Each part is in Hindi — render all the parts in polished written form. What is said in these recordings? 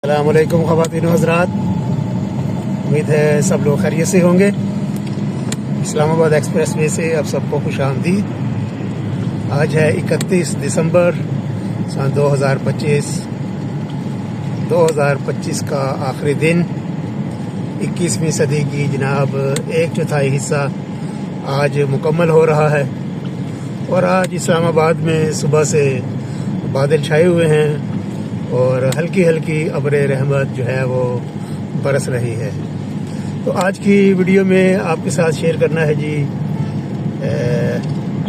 अस्सलामुअलैकुम ख़वातीन व हज़रात, उम्मीद है सब लोग खैरियत से होंगे। इस्लामाबाद एक्सप्रेस वे से अब सबको खुश आमदीद। आज है 31 दिसंबर सन 2025 का आखिरी दिन। 21वीं सदी की जनाब 1/4 हिस्सा आज मुकम्मल हो रहा है और आज इस्लामाबाद में सुबह से बादल छाए हुए हैं और हल्की हल्की अब्र रहमत जो है वो बरस रही है। तो आज की वीडियो में आपके साथ शेयर करना है जी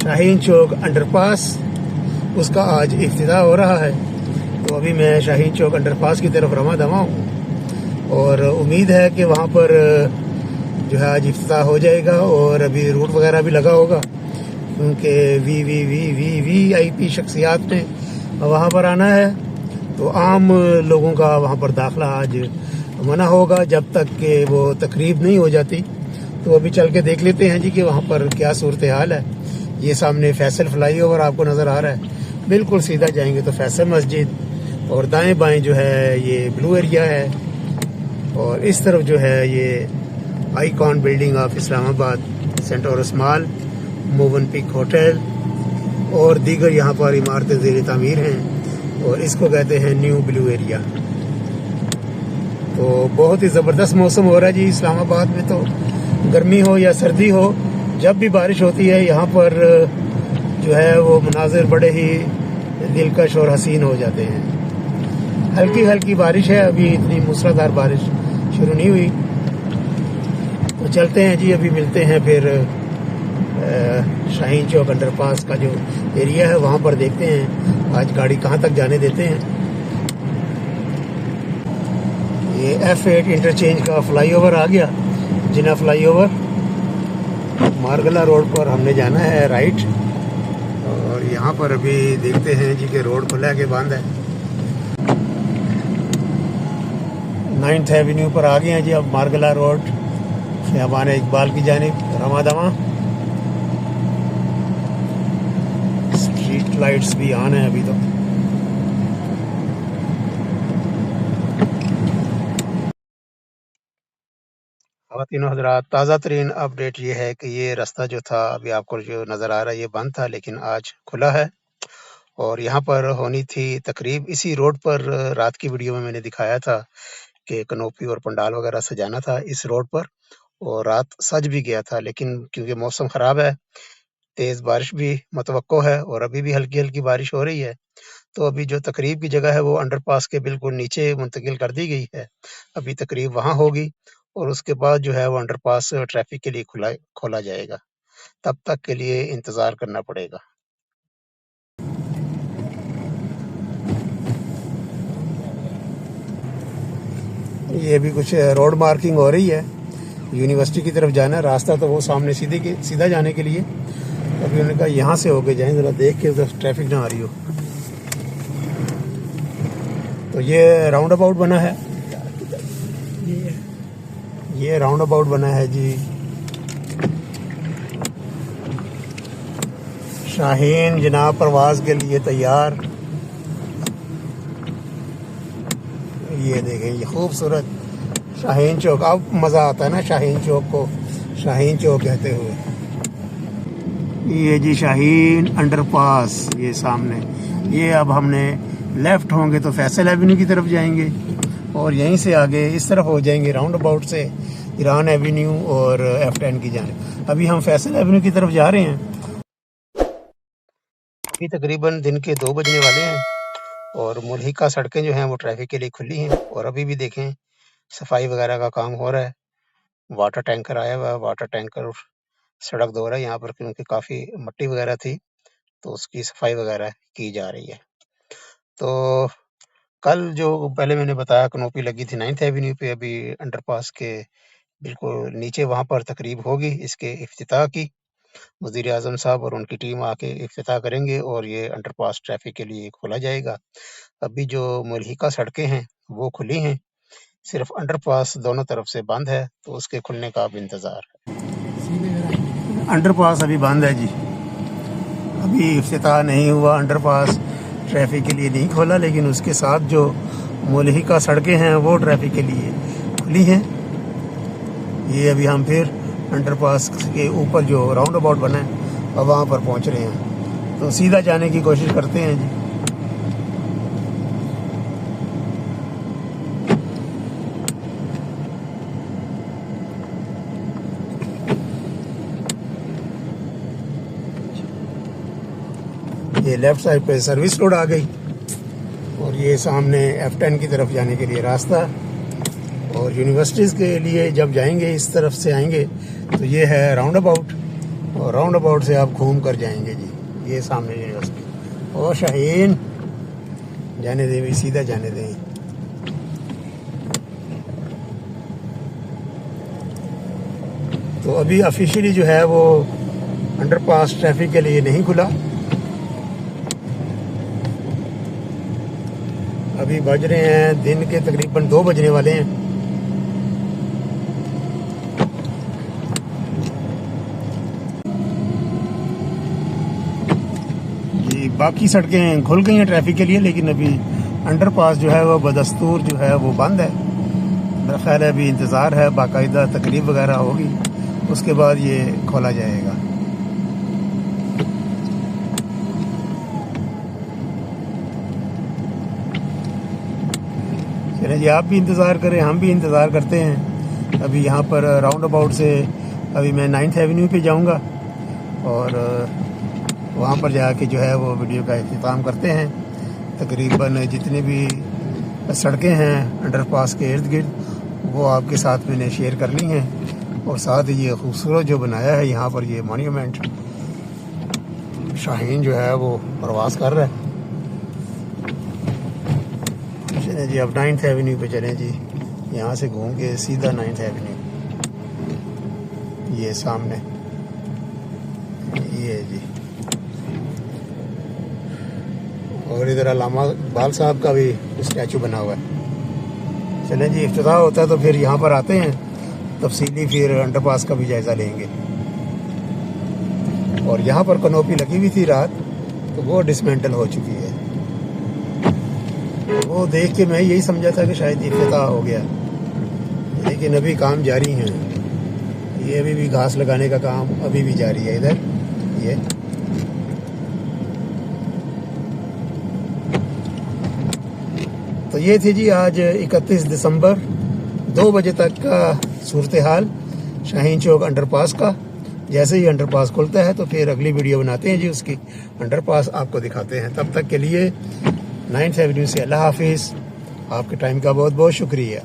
शाहीन चौक अंडरपास, उसका आज इफ्तिताह हो रहा है। तो अभी मैं शाहीन चौक अंडरपास की तरफ रवाना दवा हूँ और उम्मीद है कि वहाँ पर जो है आज इफ्तिताह हो जाएगा और अभी रूट वगैरह भी लगा होगा, क्योंकि VIP शख्सियात ने वहाँ पर आना है। तो आम लोगों का वहाँ पर दाखिला आज मना होगा जब तक कि वो तकरीब नहीं हो जाती। तो अभी चल के देख लेते हैं जी कि वहाँ पर क्या सूरत हाल है। ये सामने फैसल फ्लाईओवर आपको नज़र आ रहा है, बिल्कुल सीधा जाएंगे तो फैसल मस्जिद और दाएं बाएं जो है ये ब्लू एरिया है और इस तरफ जो है ये icon building of Islamabad, Centaurus mall, Movenpick hotel और दीगर यहाँ पर इमारतें ज़ेर तामीर हैं और इसको कहते हैं न्यू ब्लू एरिया। तो बहुत ही ज़बरदस्त मौसम हो रहा है जी इस्लामाबाद में। तो गर्मी हो या सर्दी हो, जब भी बारिश होती है यहाँ पर जो है वो मनाजिर बड़े ही दिलकश और हसीन हो जाते हैं। हल्की हल्की बारिश है, अभी इतनी मूसलाधार बारिश शुरू नहीं हुई। तो चलते हैं जी, अभी मिलते हैं फिर शाहीन चौक अंडरपास का जो एरिया है वहाँ पर देखते हैं आज गाड़ी कहाँ तक जाने देते हैं। ये F8 इंटरचेंज का फ्लाईओवर आ गया, जिना फ्लाईओवर। मारगला रोड पर हमने जाना है राइट और यहाँ पर अभी देखते हैं जी कि रोड खुला के बंद है। 9th एवेन्यू पर आ गए हैं जी अब मारगला रोड ख़ियाबान इकबाल की जानिब रवां दवां। स्ट्रीट लाइट्स भी ऑन है अभी तो। ख़वातीन हज़रात, ताज़ा तरीन अपडेट ये है कि ये रास्ता जो था अभी आपको जो नज़र आ रहा है ये बंद था, लेकिन आज खुला है और यहाँ पर होनी थी तकरीब इसी रोड पर। रात की वीडियो में मैंने दिखाया था कि कनोपी और पंडाल वगैरह सजाना था इस रोड पर और रात सज भी गया था, लेकिन क्योंकि मौसम ख़राब है, तेज़ बारिश भी मुतवक्को है और अभी भी हल्की हल्की बारिश हो रही है। तो अभी जो तकरीब की जगह है वो अंडरपास के बिल्कुल नीचे मुंतकिल कर दी गई है। अभी तकरीब वहाँ होगी और उसके बाद जो है वो अंडरपास ट्रैफिक के लिए खोला जाएगा। तब तक के लिए इंतज़ार करना पड़ेगा। ये भी कुछ रोड मार्किंग हो रही है, यूनिवर्सिटी की तरफ जाना है। रास्ता तो वो सामने सीधा जाने के लिए। अभी उन्होंने कहा यहाँ से होके जाएं, ज़रा देख के उधर ट्रैफिक ना आ रही हो। तो ये राउंड अबाउट बना है, ये राउंड अबाउट बना है जी शाहीन जनाब परवाज़ के लिए तैयार। ये देखें, ये खूबसूरत शाहीन चौक। अब मज़ा आता है ना शाहीन चौक को शाहीन चौक कहते हुए। ये जी शाहीन अंडरपास, ये सामने। ये अब हमने लेफ़्ट होंगे तो फैसल एवेन्यू की तरफ जाएंगे और यहीं से आगे इस तरफ हो जाएंगे राउंड अबाउट से ईरान एवेन्यू और F10 की जानिब। अभी हम फैसल एवेन्यू की तरफ जा रहे हैं। अभी तकरीबन दिन के 2 बजने वाले हैं और मुल्हिका सड़कें जो हैं वो ट्रैफिक के लिए खुली हैं और अभी भी देखें सफाई वगैरह का काम हो रहा है। वाटर टैंकर आया हुआ है, वाटर टैंकर सड़क धो रहा है यहाँ पर, क्योंकि काफ़ी मट्टी वगैरह थी तो उसकी सफाई वगैरह की जा रही है। तो कल जो पहले मैंने बताया कनोपी लगी थी 9th एवेन्यू पे, अभी अंडरपास के बिल्कुल नीचे वहाँ पर तकरीब होगी इसके इफ्तिताह की। वज़ीर आज़म साहब और उनकी टीम आके इफ्तिताह करेंगे और ये अंडरपास ट्रैफिक के लिए खोला जाएगा। अभी जो मुल्हिका सड़कें हैं वो खुली हैं, सिर्फ अंडरपास दोनों तरफ से बंद है, तो उसके खुलने का अब इंतज़ार है। अंडरपास अभी बंद है जी, अभी इफ्तिताह नहीं हुआ। अंडरपास ट्रैफिक के लिए नहीं खोला, लेकिन उसके साथ जो मुल्हिका सड़कें हैं वो ट्रैफिक के लिए खुली हैं। ये अभी हम फिर अंडरपास के ऊपर जो राउंड अबाउट बना है और वहाँ पर पहुँच रहे हैं, तो सीधा जाने की कोशिश करते हैं जी। ये लेफ्ट साइड पे सर्विस रोड आ गई और ये सामने F10 की तरफ जाने के लिए रास्ता। और यूनिवर्सिटीज़ के लिए जब जाएंगे इस तरफ से आएंगे तो ये है राउंड अबाउट, और राउंड अबाउट से आप घूम कर जाएंगे जी। ये सामने यूनिवर्सिटी। और शाहीन जाने दें भी, सीधा जाने दें। तो अभी ऑफिशियली जो है वो अंडरपास ट्रैफिक के लिए नहीं खुला। अभी बज रहे हैं दिन के तकरीबन 2 बजने वाले हैं। ये बाकी सड़कें खुल गई हैं ट्रैफिक के लिए, लेकिन अभी अंडरपास जो है वो बदस्तूर जो है वो बंद है। मेरा ख्याल है अभी इंतज़ार है, बाकायदा तकरीब वगैरह होगी, उसके बाद ये खोला जाएगा। चलिए जी, आप भी इंतज़ार करें, हम भी इंतज़ार करते हैं। अभी यहाँ पर राउंड अबाउट से अभी मैं 9th एवेन्यू पे जाऊँगा और वहाँ पर जाके जो है वो वीडियो का इख्तिताम करते हैं। तकरीबन जितनी भी सड़कें हैं अंडरपास के इर्द गिर्द वो आपके साथ मैंने शेयर करनी है। और साथ ये खूबसूरत जो बनाया है यहाँ पर ये मॉन्यूमेंट, शाहीन जो है वो प्रवास कर रहा है। चलें जी, अब 9th एवेन्यू पे चलें जी। यहाँ से घूम के सीधा 9th एवेन्यू, ये सामने ये जी। और इधर अल्लामा इकबाल साहब का भी स्टैचू बना हुआ है। चलें जी, इफ्तिताह होता है तो फिर यहाँ पर आते हैं, तफसीली फिर अंडरपास का भी जायज़ा लेंगे। और यहाँ पर कनोपी लगी हुई थी रात, तो वो डिसमेंटल हो चुकी है। वो देख के मैं यही समझा था कि शायद इफ्तिताह हो गया, लेकिन अभी काम जारी है। ये अभी भी घास लगाने का काम अभी भी जारी है इधर। ये तो ये थी जी आज 31 दिसंबर 2 बजे तक का सूरत हाल शाहीन चौक अंडरपास का। जैसे ही अंडरपास खुलता है तो फिर अगली वीडियो बनाते हैं जी, उसकी अंडरपास आपको दिखाते हैं। तब तक के लिए 9th एवेन्यू से अल्लाह हाफिज़। आपके टाइम का बहुत बहुत शुक्रिया।